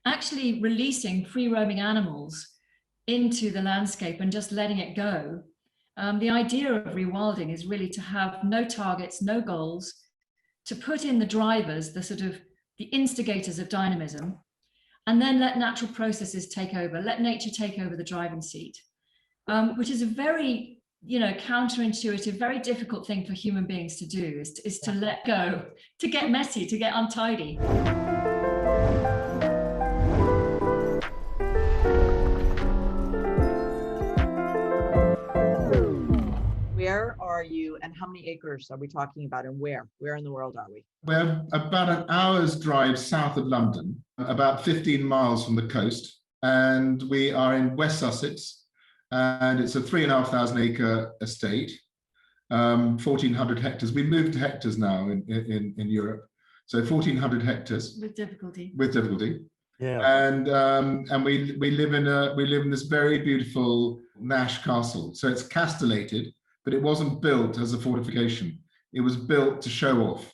actually releasing free roaming animals into the landscape and just letting it go. The idea of rewilding is really to have no targets, no goals, to put in the drivers, the sort of the instigators of dynamism, and then let natural processes take over, let nature take over the driving seat, which is a very, counterintuitive, very difficult thing for human beings to do, is to let go, to get messy, to get untidy. Where are you and how many acres are we talking about, and where? Where in the world are we? We're about an hour's drive south of London, about 15 miles from the coast, and we are in West Sussex, and it's a 3,500 acre estate, 1,400 hectares. We moved to hectares now in Europe, so 1,400 hectares. With difficulty. Yeah. And we live in this very beautiful Nash castle. So it's castellated, but it wasn't built as a fortification. It was built to show off.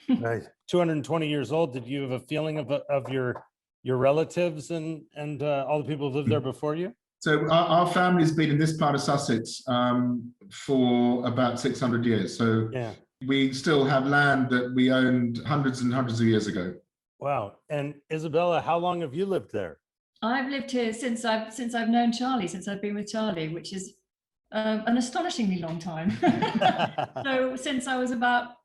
Right. 220 years old. Did you have a feeling of your relatives and all the people who lived there before you? So our family's been in this part of Sussex for about 600 years. So yeah, we still have land that we owned hundreds and hundreds of years ago. Wow. And Isabella, how long have you lived there? I've lived here since I've known Charlie, since I've been with Charlie, which is an astonishingly long time. So since I was about,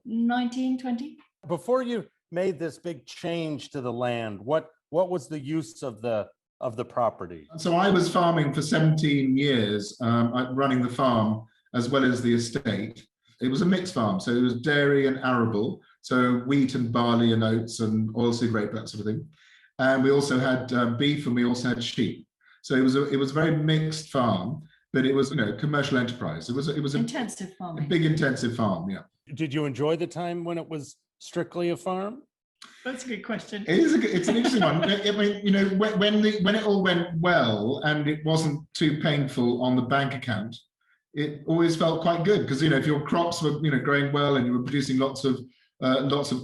19, 20? Before you made this big change to the land, what was the use of the property? So I was farming for 17 years, running the farm as well as the estate. It was a mixed farm, so it was dairy and arable, so wheat and barley and oats and oilseed rape, that sort of thing. And we also had beef, and we also had sheep. So it was a very mixed farm, but it was commercial enterprise. It was a intensive farming. A big intensive farm, yeah. Did you enjoy the time when it was strictly a farm? That's a good question. It's an interesting one. I mean, when it all went well and it wasn't too painful on the bank account, it always felt quite good, because if your crops were growing well and you were producing lots of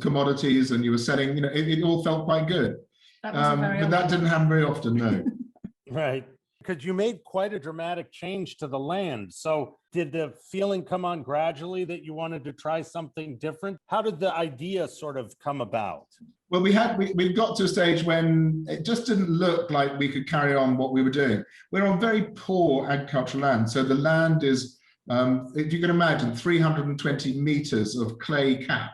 commodities and you were selling, it all felt quite good. But that didn't happen very often, no. Right. Because you made quite a dramatic change to the land. So did the feeling come on gradually that you wanted to try something different? How did the idea sort of come about? Well, we got to a stage when it just didn't look like we could carry on what we were doing. We're on very poor agricultural land. So the land is, if you can imagine, 320 meters of clay cap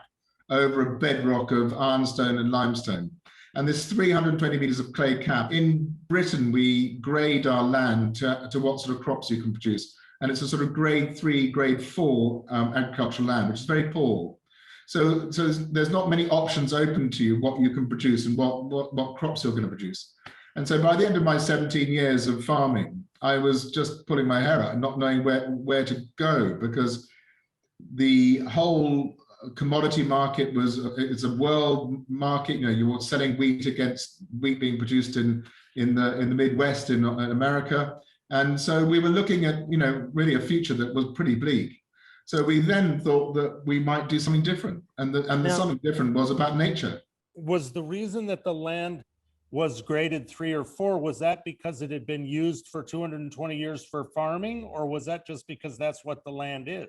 over a bedrock of ironstone and limestone. And this 320 meters of clay cap. In Britain, we grade our land to what sort of crops you can produce. And it's a sort of grade 3, grade 4 agricultural land, which is very poor. So there's not many options open to you what you can produce and what crops you're going to produce. And so by the end of my 17 years of farming, I was just pulling my hair out and not knowing where to go, because the whole commodity market it's a world market. You were selling wheat against wheat being produced in the Midwest in America. And so we were looking at, really a future that was pretty bleak. So we then thought that we might do something different. And the something different was about nature. Was the reason that the land was graded 3 or 4, was that because it had been used for 220 years for farming, or was that just because that's what the land is?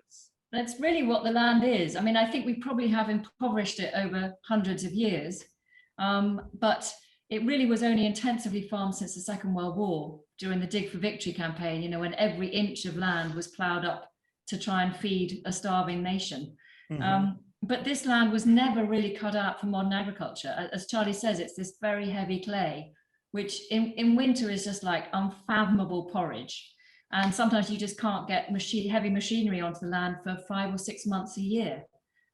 That's really what the land is. I mean, I think we probably have impoverished it over hundreds of years, but it really was only intensively farmed since the Second World War, during the Dig for Victory campaign, when every inch of land was ploughed up to try and feed a starving nation. Mm-hmm. But this land was never really cut out for modern agriculture. As Charlie says, it's this very heavy clay, which in winter is just like unfathomable porridge. And sometimes you just can't get heavy machinery onto the land for 5 or 6 months a year,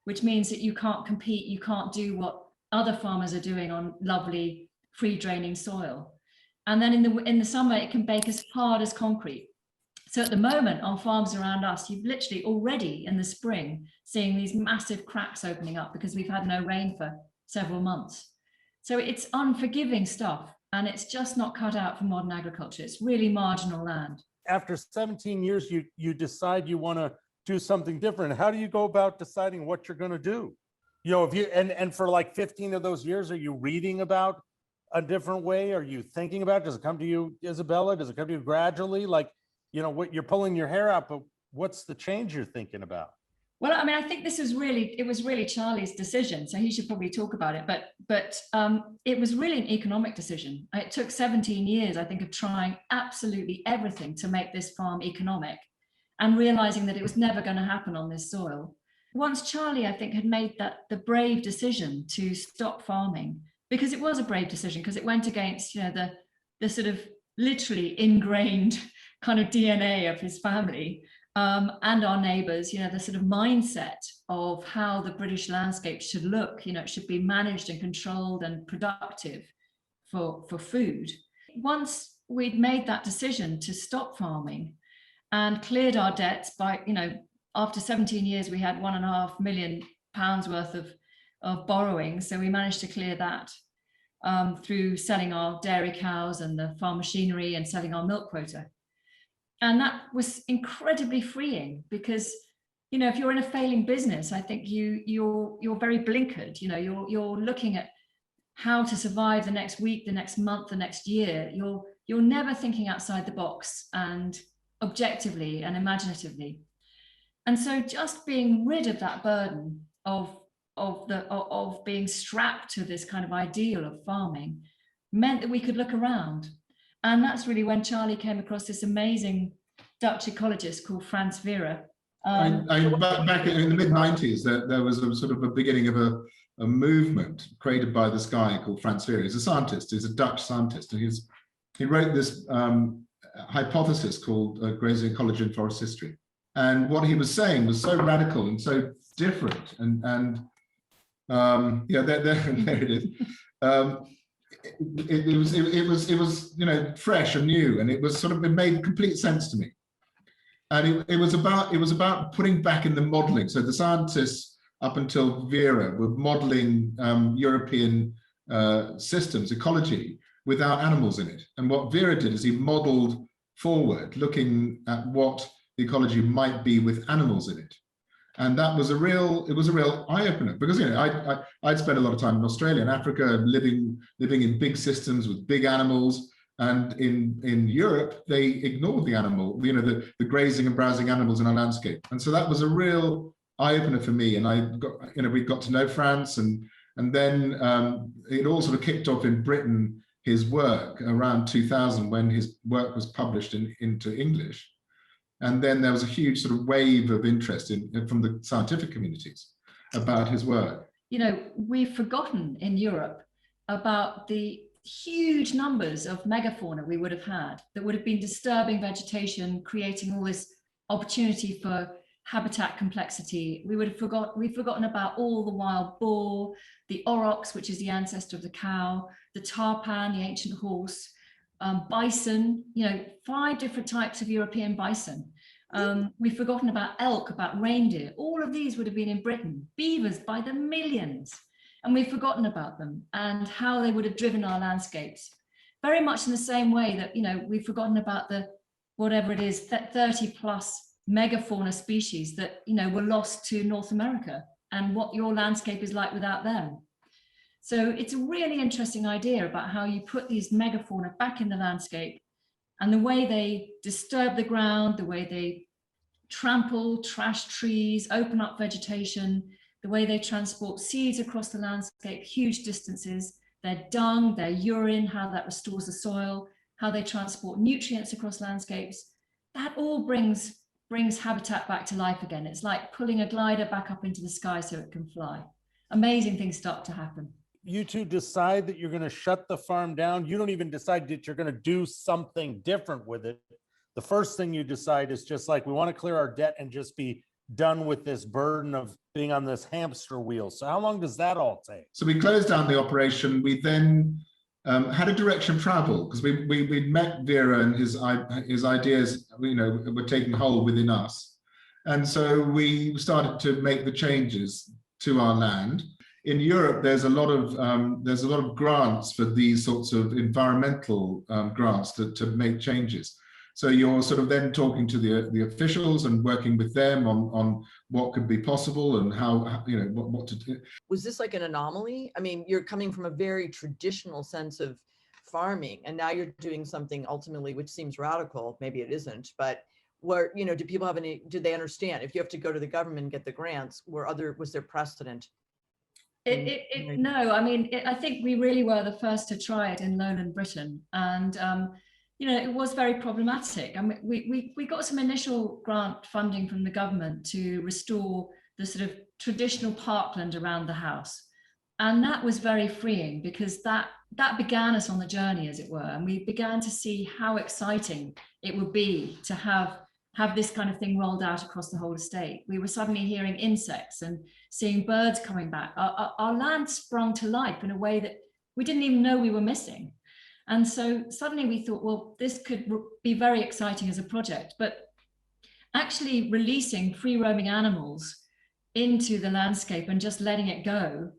which means that you can't compete, you can't do what other farmers are doing on lovely free draining soil. And then in the summer, it can bake as hard as concrete. So at the moment on farms around us, you've literally already in the spring seeing these massive cracks opening up because we've had no rain for several months. So it's unforgiving stuff, and it's just not cut out for modern agriculture. It's really marginal land. After 17 years, you decide you want to do something different. How do you go about deciding what you're going to do? If you and for like 15 of those years, are you reading about a different way? Are you thinking about it? Does it come to you, Isabella? Does it come to you gradually? Like, you know, what you're pulling your hair out, but what's the change you're thinking about? Well, I mean, I think it was really Charlie's decision, so he should probably talk about it. But it was really an economic decision. It took 17 years, I think, of trying absolutely everything to make this farm economic, and realizing that it was never going to happen on this soil. Once Charlie, I think, had made the brave decision to stop farming, because it was a brave decision, because it went against, you know, the sort of literally ingrained kind of DNA of his family. And our neighbours, you know, the sort of mindset of how the British landscape should look, you know, it should be managed and controlled and productive for food. Once we'd made that decision to stop farming and cleared our debts by, you know, after 17 years, we had £1.5 million worth of borrowing. So we managed to clear that through selling our dairy cows and the farm machinery and selling our milk quota. And that was incredibly freeing, because, you know, if you're in a failing business, I think you're very blinkered. You know, you're looking at how to survive the next week, the next month, the next year. You're never thinking outside the box and objectively and imaginatively. And so just being rid of that burden of being strapped to this kind of ideal of farming meant that we could look around. And that's really when Charlie came across this amazing Dutch ecologist called Frans Vera. Back in the mid-90s, there was a sort of a beginning of a movement created by this guy called Frans Vera. He's a scientist, he's a Dutch scientist, and he wrote this hypothesis called grazing ecology and forest history. And what he was saying was so radical and so different. And yeah, there it is. It was you know, fresh and new, and it made complete sense to me. And it was about putting back in the modeling. So the scientists up until Vera were modeling European systems, ecology, without animals in it. And what Vera did is he modeled forward, looking at what the ecology might be with animals in it. And that was a real eye-opener, because, you know, I'd spent a lot of time in Australia and Africa, living in big systems with big animals, and in Europe they ignored the animal, you know, the grazing and browsing animals in our landscape. And so that was a real eye-opener for me. And we got to know France, and then it all sort of kicked off in Britain, his work around 2000, when his work was published into English. And then there was a huge sort of wave of interest from the scientific communities about his work. You know, we've forgotten in Europe about the huge numbers of megafauna we would have had that would have been disturbing vegetation, creating all this opportunity for habitat complexity. We've forgotten about all the wild boar, the aurochs, which is the ancestor of the cow, the tarpan, the ancient horse, bison, you know, 5 different types of European bison. We've forgotten about elk, about reindeer. All of these would have been in Britain. Beavers by the millions. And we've forgotten about them and how they would have driven our landscapes. Very much in the same way that, you know, we've forgotten about the, whatever it is, 30 plus megafauna species that, you know, were lost to North America, and what your landscape is like without them. So it's a really interesting idea about how you put these megafauna back in the landscape, and the way they disturb the ground, the way they trample, trash trees, open up vegetation, the way they transport seeds across the landscape, huge distances, their dung, their urine, how that restores the soil, how they transport nutrients across landscapes. That all brings habitat back to life again. It's like pulling a glider back up into the sky so it can fly. Amazing things start to happen. You two decide that you're going to shut the farm down. You don't even decide that you're going to do something different with it. The first thing you decide is just like, we want to clear our debt and just be done with this burden of being on this hamster wheel. So how long does that all take? So we closed down the operation. We then had a direction of travel, because we met Vera, and his ideas, you know, were taking hold within us. And so we started to make the changes to our land. In Europe, there's a lot of grants for these sorts of environmental grants to make changes. So you're sort of then talking to the officials and working with them on what could be possible and how, you know, what to do. Was this like an anomaly? I mean, you're coming from a very traditional sense of farming, and now you're doing something ultimately which seems radical. Maybe it isn't, but where, you know, do people have any, do they understand if you have to go to the government and get the grants, was there precedent? No, I mean, I think we really were the first to try it in lowland Britain, and you know, it was very problematic. I mean, we got some initial grant funding from the government to restore the sort of traditional parkland around the house, and that was very freeing because that began us on the journey, as it were, and we began to see how exciting it would be to have this kind of thing rolled out across the whole estate. We were suddenly hearing insects and seeing birds coming back. Our land sprung to life in a way that we didn't even know we were missing. And so suddenly we thought, well, this could be very exciting as a project, but actually releasing free roaming animals into the landscape and just letting it go.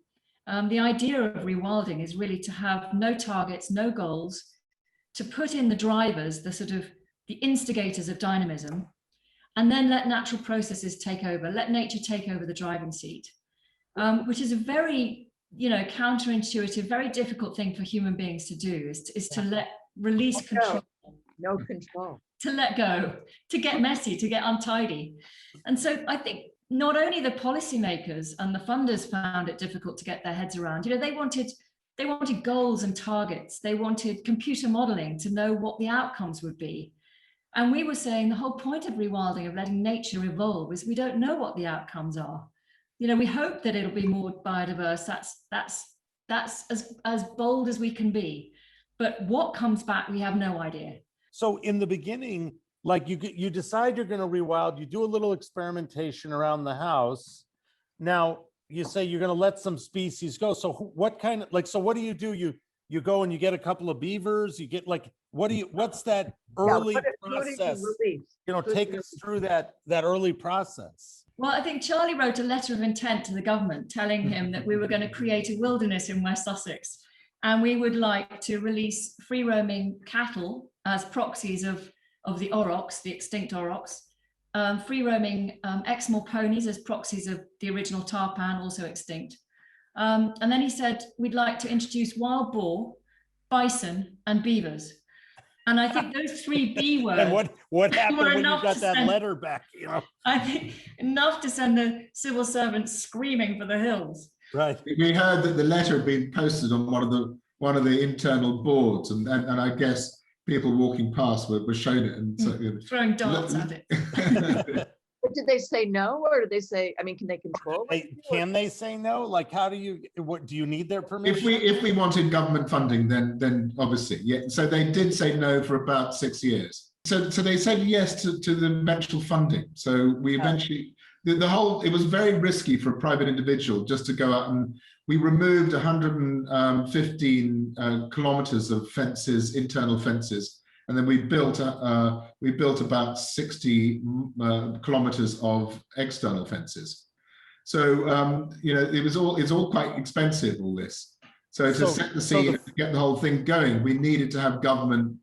The idea of rewilding is really to have no targets, no goals, to put in the drivers, the sort of the instigators of dynamism, and then let natural processes take over, let nature take over the driving seat, which is a very, you know, counterintuitive, very difficult thing for human beings to do, is to release control. No control. To let go, to get messy, to get untidy. And so I think not only the policymakers and the funders found it difficult to get their heads around, you know, they wanted goals and targets. They wanted computer modeling to know what the outcomes would be. And we were saying the whole point of rewilding, of letting nature evolve, is we don't know what the outcomes are. You know, we hope that it'll be more biodiverse. That's as bold as we can be. But what comes back, we have no idea. So in the beginning, like you decide you're going to rewild, you do a little experimentation around the house. Now you say you're going to let some species go. So what kind of, like, so what do? You go and you get a couple of beavers, you get like, what's that early process? You know, take us through that early process. Well, I think Charlie wrote a letter of intent to the government telling him that we were going to create a wilderness in West Sussex, and we would like to release free roaming cattle as proxies of the aurochs, the extinct aurochs, free roaming Exmoor ponies as proxies of the original tarpan, also extinct. And then he said, we'd like to introduce wild boar, bison, and beavers. And I think those three B words. And what happened when you got that letter back? You know, I think enough to send the civil servants screaming for the hills. Right. We heard that the letter had been posted on one of the internal boards, and I guess people walking past were shown it and so, you know, throwing darts at it. But did they say no, or did they say, I mean, can they control it? Can they say no? Like, how do you need their permission? If we wanted government funding, then obviously, yeah. So they did say no for about 6 years. So they said yes to the eventual funding. So we eventually, the whole, it was very risky for a private individual just to go out, and we removed 115 kilometers of fences, internal fences. And then we built about 60 kilometers of external fences. So you know, it's all quite expensive, all this. So to set the scene, to get the whole thing going, we needed to have government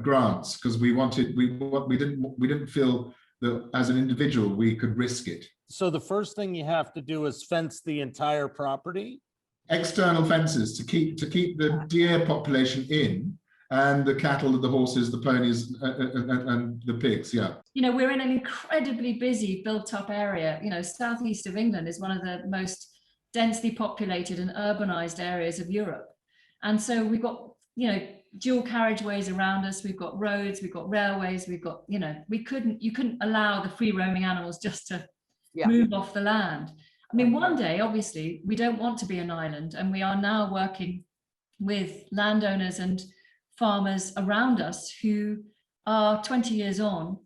grants, because we didn't feel that as an individual we could risk it. So the first thing you have to do is fence the entire property. External fences to keep the deer population in. And the cattle, the horses, the ponies, and the pigs, yeah. You know, we're in an incredibly busy, built-up area. You know, southeast of England is one of the most densely populated and urbanized areas of Europe. And so we've got, you know, dual carriageways around us. We've got roads, we've got railways, we've got, you know, you couldn't allow the free roaming animals just to move off the land. I mean, one day, obviously, we don't want to be an island, and we are now working with landowners and farmers around us who are 20 years on,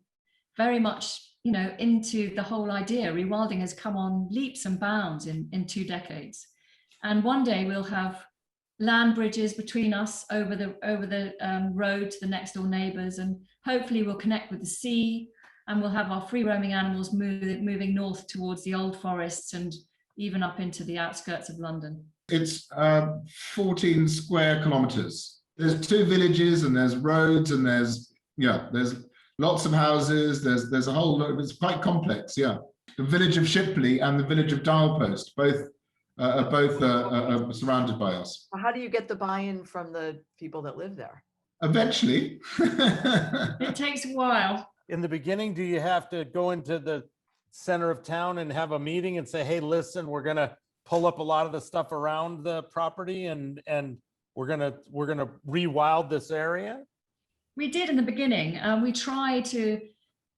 very much, you know, into the whole idea. Rewilding has come on leaps and bounds in 2 decades, and one day we'll have land bridges between us over the road to the next door neighbours, and hopefully we'll connect with the sea, and we'll have our free roaming animals moving north towards the old forests and even up into the outskirts of London. It's 14 square kilometres. There's 2 villages, and there's roads, and there's Yeah, there's lots of houses. There's a whole lot. It's quite complex. Yeah, the village of Shipley and the village of Dialpost are surrounded by us. How do you get the buy-in from the people that live there? Eventually. It takes a while. In the beginning, do you have to go into the center of town and have a meeting and say, hey, listen, we're going to pull up a lot of the stuff around the property and we're going to rewild this area? We did in the beginning. We tried to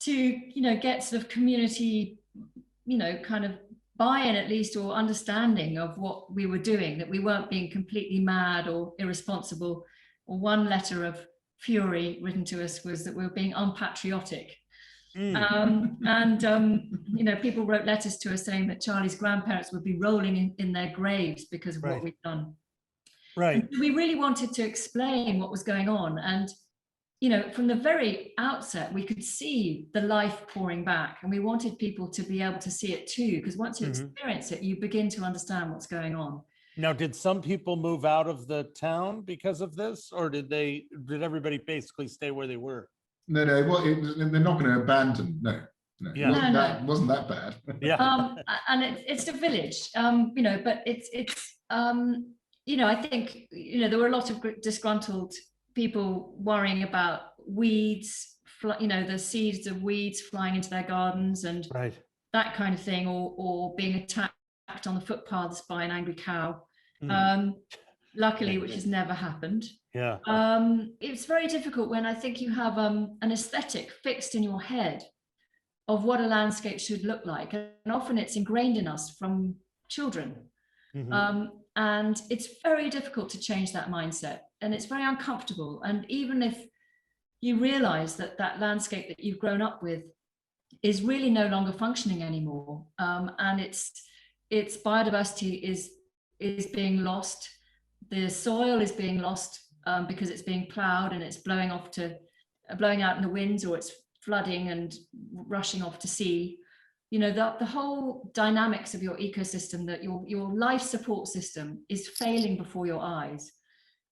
get sort of community, kind of buy-in at least, or understanding of what we were doing, that we weren't being completely mad or irresponsible. Or one letter of fury written to us was that we were being unpatriotic. People wrote letters to us saying that Charlie's grandparents would be rolling in their graves because of what we'd done. Right. And we really wanted to explain what was going on. And, from the very outset, we could see the life pouring back, and we wanted people to be able to see it too, because once you experience it, you begin to understand what's going on. Now, did some people move out of the town because of this, or did everybody basically stay where they were? No, well, they're not going to abandon. No. Yeah. Wasn't that bad. Yeah. And it's a village, but it's I think, there were a lot of disgruntled people worrying about weeds, the seeds of weeds flying into their gardens and that kind of thing, or being attacked on the footpaths by an angry cow. Luckily, which has never happened. Yeah. It's very difficult when I think you have an aesthetic fixed in your head of what a landscape should look like, and often it's ingrained in us from children. And it's very difficult to change that mindset, and it's very uncomfortable. And even if you realize that that landscape that you've grown up with is really no longer functioning anymore, and its biodiversity is being lost, the soil is being lost because it's being plowed and it's blowing out in the winds, or it's flooding and rushing off to sea. The whole dynamics of your ecosystem, that your life support system is failing before your eyes.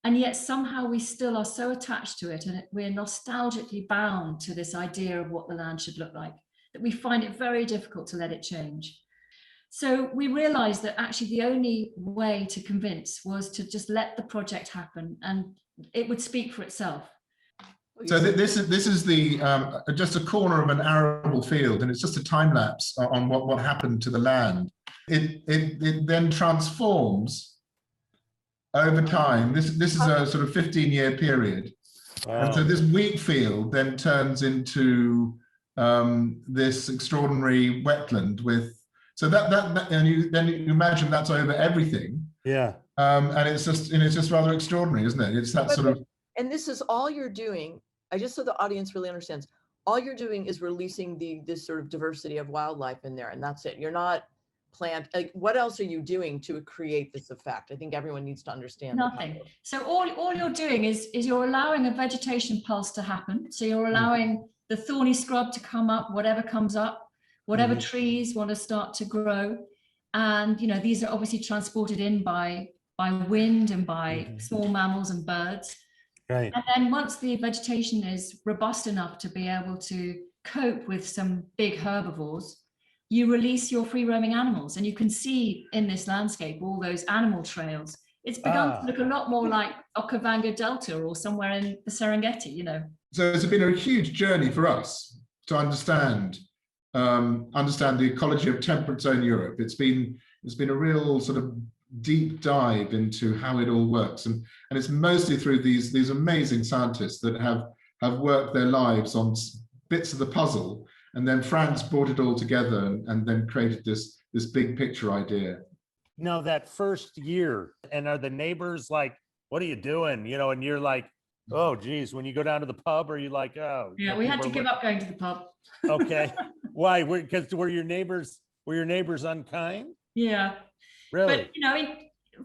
And yet somehow we still are so attached to it, and we're nostalgically bound to this idea of what the land should look like, that we find it very difficult to let it change. So we realized that actually the only way to convince was to just let the project happen, and it would speak for itself. So this is the just a corner of an arable field, and it's just a time lapse on what happened to the land. It then transforms over time. This is a sort of 15-year period, and so this wheat field then turns into this extraordinary wetland with. So that and you imagine that's over everything. Yeah. And it's just rather extraordinary, isn't it? It's that sort of. And this is all you're doing. So the audience really understands. All you're doing is releasing this sort of diversity of wildlife in there, and that's it. You're not what else are you doing to create this effect? I think everyone needs to understand. Nothing. So all you're doing is you're allowing a vegetation pulse to happen. So you're allowing the thorny scrub to come up, whatever comes up, whatever trees want to start to grow. And these are obviously transported in by wind and by small mammals and birds. Right. And then once the vegetation is robust enough to be able to cope with some big herbivores, you release your free roaming animals. And you can see in this landscape all those animal trails. It's begun to look a lot more like Okavango Delta or somewhere in the Serengeti, So it's been a huge journey for us to understand the ecology of temperate zone Europe. It's been a real sort of deep dive into how it all works, and it's mostly through these amazing scientists that have worked their lives on bits of the puzzle, and then Franz brought it all together and then created this big picture idea. Now that first year, and are the neighbors like, what are you doing? And you're like, oh geez, when you go down to the pub, are you like, oh yeah, we had to give up going to the pub. Okay. Why? Because were your neighbors unkind? Yeah. Really?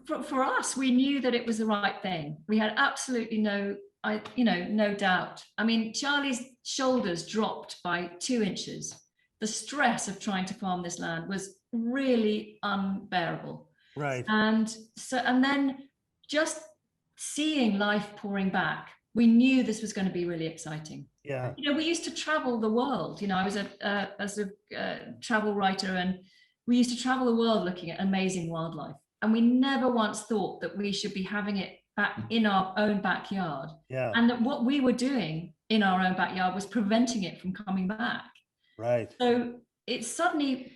But for us, we knew that it was the right thing. We had absolutely no doubt. I mean, Charlie's shoulders dropped by 2 inches. The stress of trying to farm this land was really unbearable. Right. And then just seeing life pouring back we knew this was going to be really exciting. Yeah. You know, we used to travel the world. You know, I was a travel writer, and we used to travel the world looking at amazing wildlife. And we never once thought that we should be having it back in our own backyard. Yeah. And that what we were doing in our own backyard was preventing it from coming back. Right. So it suddenly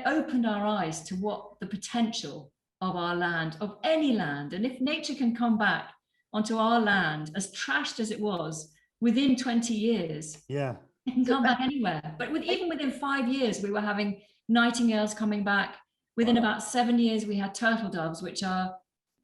opened our eyes to what the potential of our land, of any land. And if nature can come back onto our land, as trashed as it was, within 20 years, Yeah. it can come back anywhere. But even within 5 years, we were having nightingales coming back. Within about 7 years, we had turtle doves, which are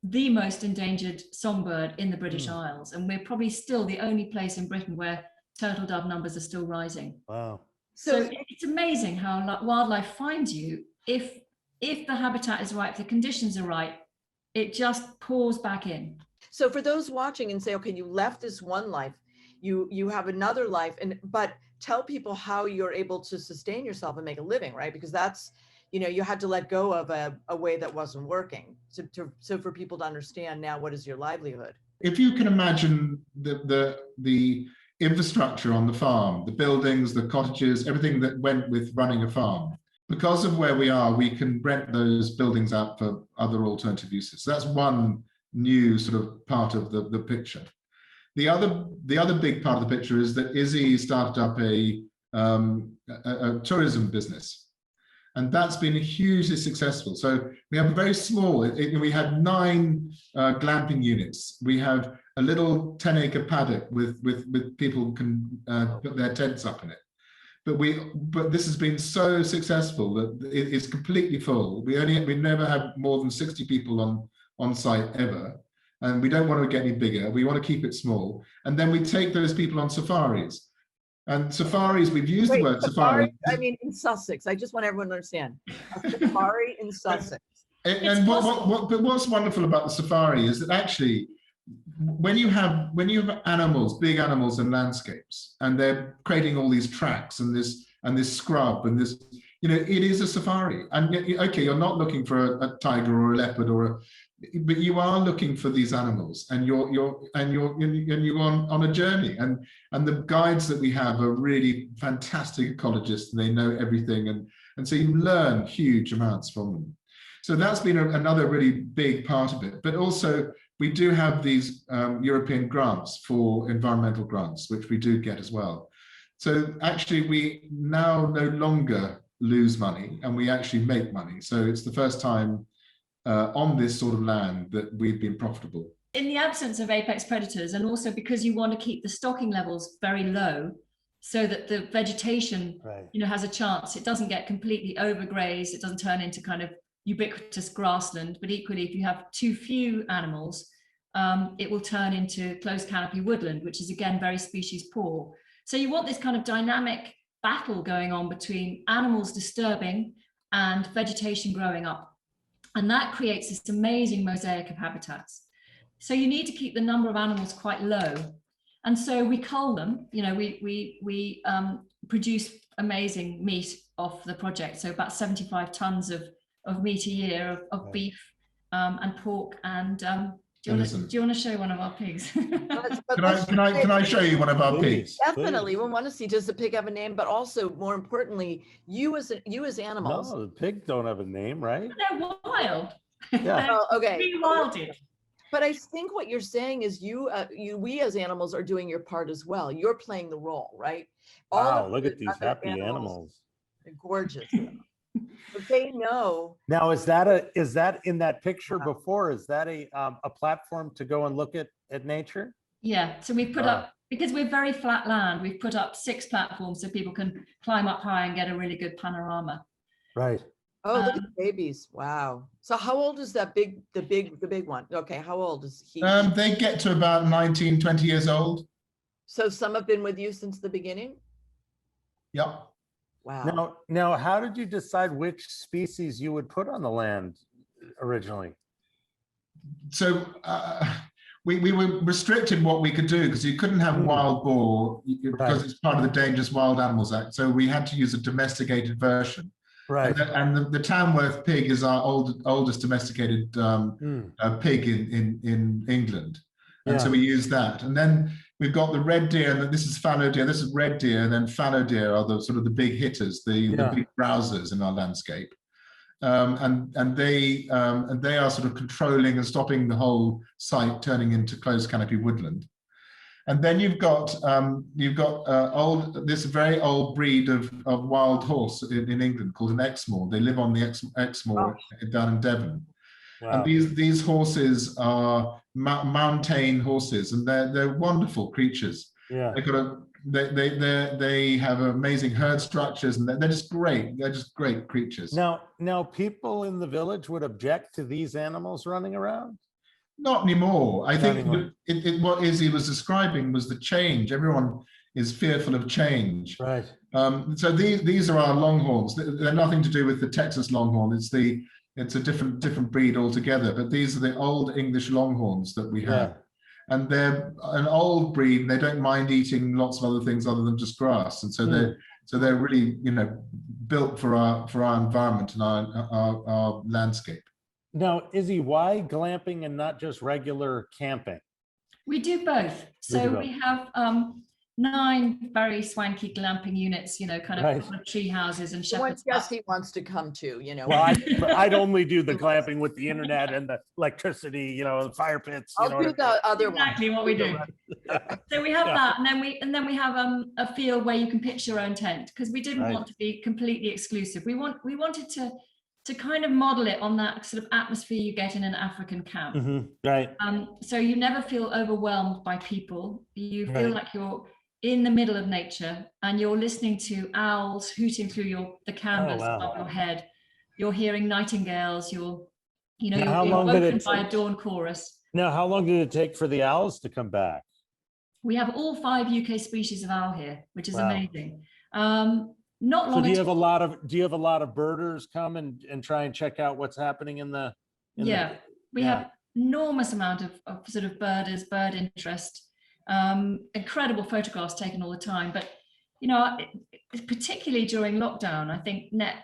the most endangered songbird in the British Isles. And we're probably still the only place in Britain where turtle dove numbers are still rising. Wow. So it's amazing how wildlife finds you. If the habitat is right, if the conditions are right, it just pours back in. So for those watching and say, okay, you left this one life, you have another life, but tell people how you're able to sustain yourself and make a living, right? Because that's, you know, you had to let go of a way that wasn't working. So for people to understand now, what is your livelihood? If you can imagine the infrastructure on the farm, the buildings, the cottages, everything that went with running a farm, because of where we are, we can rent those buildings out for other alternative uses. So that's one new sort of part of the picture. The other big part of the picture is that Izzy started up a tourism business, and that's been hugely successful. So we have a very small, we had 9 glamping units. We have a little 10-acre paddock with people can put their tents up in it. But this has been so successful that it's completely full. We never had more than 60 people on site ever. And we don't want to get any bigger. We want to keep it small. And then we take those people on safaris. And safaris, we've used the word safari. I mean, in Sussex. I just want everyone to understand. A safari in Sussex. And what's wonderful about the safari is that actually, when you have animals, big animals in landscapes, and they're creating all these tracks and this scrub and this, you know, it is a safari. And okay, you're not looking for a tiger or a leopard but you are looking for these animals, and you're on a journey. And the guides that we have are really fantastic ecologists, and they know everything, and so you learn huge amounts from them. So that's been another really big part of it. But also, we do have these European grants for environmental grants, which we do get as well. So actually, we now no longer lose money, and we actually make money. So it's the first time on this sort of land that we've been profitable. In the absence of apex predators, and also because you want to keep the stocking levels very low, so that the vegetation, you know, has a chance. It doesn't get completely overgrazed. It doesn't turn into kind of ubiquitous grassland. But equally, if you have too few animals, it will turn into closed canopy woodland, which is again very species poor. So you want this kind of dynamic battle going on between animals disturbing and vegetation growing up. And that creates this amazing mosaic of habitats. So you need to keep the number of animals quite low. And so we cull them, you know, we produce amazing meat off the project. So about 75 tons of meat a year of beef and pork. And do you want to show one of our pigs? Can I show you one of our pigs? Definitely. We want to see, does the pig have a name? But also, more importantly, you as animals. No, the pigs don't have a name, right? They're wild. Yeah. Oh, okay. Rewilded. But I think what you're saying is we as animals are doing your part as well. You're playing the role, right? Wow, look at these happy animals. They're gorgeous. But they know. Now, is that in that picture before? Is that a platform to go and look at nature? Yeah. So we've put up, because we're very flat land, we've put up 6 platforms so people can climb up high and get a really good panorama. Right. Oh, look at the babies! Wow. So how old is the big one? Okay, how old is he? They get to about 19, 20 years old. So some have been with you since the beginning? Yep. Wow. Now, how did you decide which species you would put on the land originally? So we were restricted what we could do, because you couldn't have wild boar because it's part of the Dangerous Wild Animals Act. So we had to use a domesticated version. Right. And the Tamworth pig is our oldest domesticated pig in England. And so we use that. And then we've got the red deer, and this is fallow deer, this is red deer, and then fallow deer are the sort of the big hitters, the big browsers in our landscape. And they are sort of controlling and stopping the whole site turning into closed canopy woodland. And then you've got this very old breed of wild horse in England called an Exmoor. They live on the Exmoor down in Devon. Wow. And these horses are mountain horses, and they're wonderful creatures. Yeah. They have amazing herd structures, and they're just great. They're just great creatures. Now people in the village would object to these animals running around? Not anymore. I think what Izzy was describing was the change. Everyone is fearful of change. Right. So these are our longhorns. They're nothing to do with the Texas longhorn. It's a different breed altogether. But these are the old English longhorns that we have. Yeah. And they're an old breed, and they don't mind eating lots of other things other than just grass. And so they're really, built for our environment and our landscape. Now, Izzy, why glamping and not just regular camping? We do both. So we have 9 very swanky glamping units, kind of tree houses and shepherds. Yes, he wants to come to, Well, I'd only do the glamping with the internet and the electricity, the fire pits. I'll do the other one. Exactly what we do. So we have that, and then we have a field where you can pitch your own tent, because we didn't want to be completely exclusive. We wanted to kind of model it on that sort of atmosphere you get in an African camp. Mm-hmm. Right. So you never feel overwhelmed by people. You feel like you're in the middle of nature, and you're listening to owls hooting through the canvas above your head. You're hearing nightingales. You're woken by a dawn chorus. Now, how long did it take for the owls to come back? We have all 5 UK species of owl here, which is amazing. Not long. So do you have a lot of birders come and try and check out what's happening we have enormous amount of sort of birders, bird interest, incredible photographs taken all the time. But particularly during lockdown, I think NEP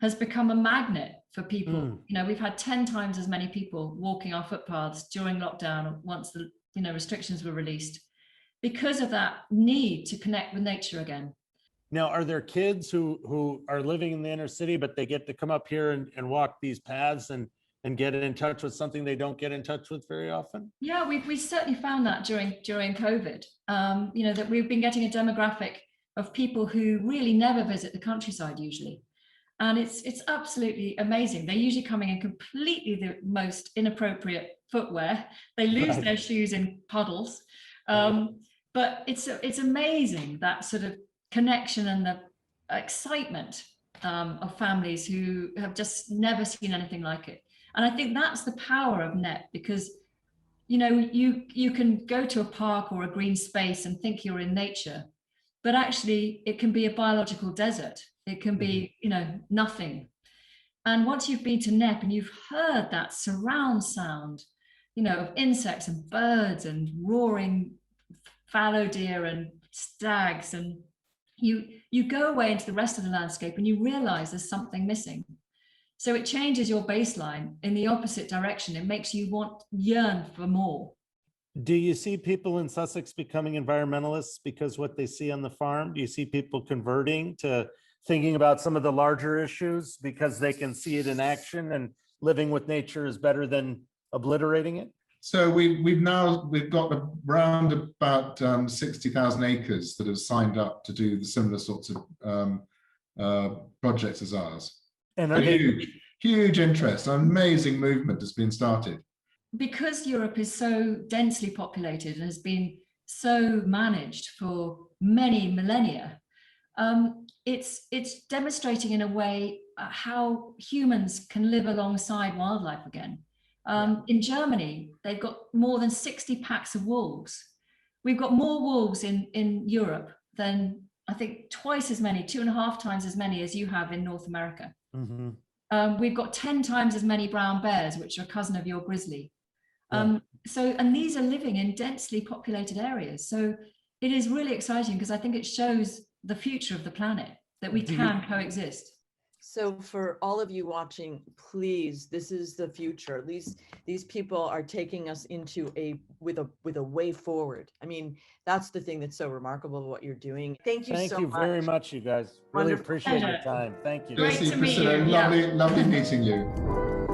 has become a magnet for people. We've had 10 times as many people walking our footpaths during lockdown once the restrictions were released, because of that need to connect with nature again. Now, are there kids who are living in the inner city, but they get to come up here and walk these paths and get in touch with something they don't get in touch with very often? Yeah, we certainly found that during COVID, that we've been getting a demographic of people who really never visit the countryside usually. And it's absolutely amazing. They're usually coming in completely the most inappropriate footwear. They lose their shoes in puddles. But it's amazing, that sort of connection and the excitement of families who have just never seen anything like it. And I think that's the power of NEP, because you can go to a park or a green space and think you're in nature, but actually it can be a biological desert. It can be nothing. And once you've been to NEP and you've heard that surround sound of insects and birds and roaring fallow deer and stags, and you go away into the rest of the landscape and you realize there's something missing. So it changes your baseline in the opposite direction. It makes you yearn for more. Do you see people in Sussex becoming environmentalists because what they see on the farm? Do you see people converting to thinking about some of the larger issues because they can see it in action, and living with nature is better than obliterating it? So we've got around about 60,000 acres that have signed up to do the similar sorts of projects as ours. And huge interest, an amazing movement has been started. Because Europe is so densely populated and has been so managed for many millennia, it's demonstrating in a way how humans can live alongside wildlife again. In Germany, they've got more than 60 packs of wolves. We've got more wolves in Europe than, I think, twice as many, 2.5 times as many as you have in North America. Mm-hmm. We've got 10 times as many brown bears, which are a cousin of your grizzly. And these are living in densely populated areas. So it is really exciting, because I think it shows the future of the planet, that we can coexist. So for all of you watching, please, this is the future. These people are taking us into with a way forward. I mean, that's the thing that's so remarkable of what you're doing. Thank you so much. Thank you very much, you guys. Really Wonderful. appreciate your time. Thank you. Great Jesse, to meet Priscilla, you. Yeah. lovely meeting you.